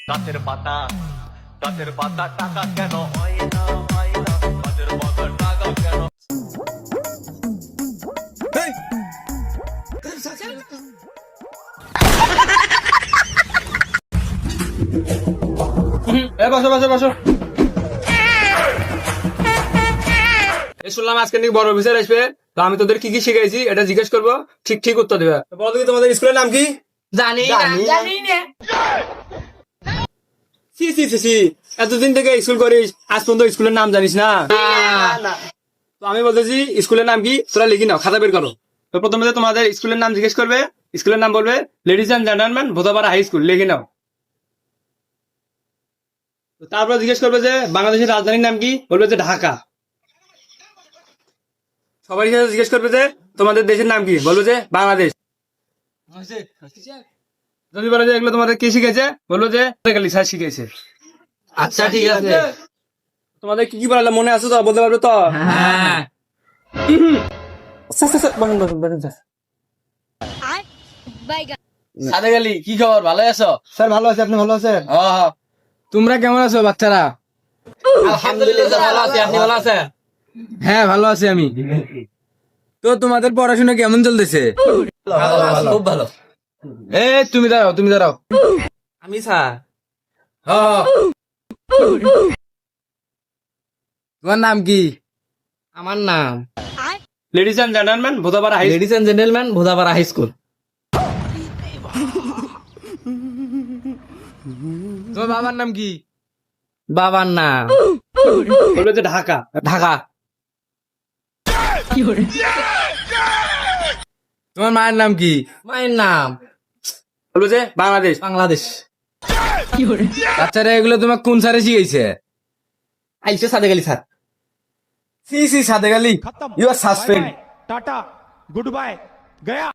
গাছের পাতা গাছের পাতা টাকা কেন হয় না গাছের পাতা টাকা কেন বসো বসো বসো। শুনলাম আজকে নাকি বড় অফিসার আসবে, তো আমি তোদের কি কি শিখাইছি এটা জিজ্ঞেস করবো, ঠিক ঠিক উত্তর দেবে। বলো দেখি তোমাদের স্কুলের নাম কি? জানি না সি সি সি সি, এতদিন থেকে স্কুল করিস, আজ পর্যন্ত স্কুলের নাম জানিস না? তো আমি বলতেছি স্কুলের নাম কি, তোরা লিখি নাও, খাতা বের করো। তো প্রথমে তোমাদের স্কুলের নাম জিজ্ঞেস করবে, স্কুলের নাম বলবে ladies and gentleman Bhodapara high school, লিখে নাও। তো তারপর জিজ্ঞেস করবে যে বাংলাদেশের রাজধানীর নাম কি, বলবে যে ঢাকা। সবাই সাথে জিজ্ঞেস করবে যে তোমাদের দেশের নাম কি, বলবে যে বাংলাদেশ। যদি বলে যে এগুলো তোমাদের কি শিখেছে, বলবো যে স্যার শিখেছে। আচ্ছা ঠিক আছে। তোমাদের কি কি বললাম মনে আছে তো, বলতে পারবে তো? হ্যাঁ সাদে গেলি, কি খবর, ভালো আছো? স্যার ভালো আছে, আপনি ভালো আছেন? তোমরা কেমন আছো বাচ্চারা? আলহামদুলিল্লাহ ভালো আছি, আপনি ভালো আছেন? হ্যাঁ ভালো আছি আমি। তো তোমাদের পড়াশোনা কেমন চলতেছে? খুব ভালো। এ তুমি দাঁড়াও, তুমি দাঁড়াও। আমি স্যার। তোমার নাম কি? আমার নাম ladies and gentleman Bhodapara high ladies and gentleman Bhodapara high school. তোমার বাবার নাম কি? বাবার নাম বলবে যে ঢাকা। ঢাকা। তোমার মায়ের নাম কি? মায়ের নাম বলবে যে বাংলাদেশ। বাংলাদেশ। বাচ্চারা এগুলো তোমার কোন স্যারে শিখাইছে? আইসো সাদে গেলি স্যার। সি সি Sadek Ali, you are suspend. टाटा गुड बाय गया।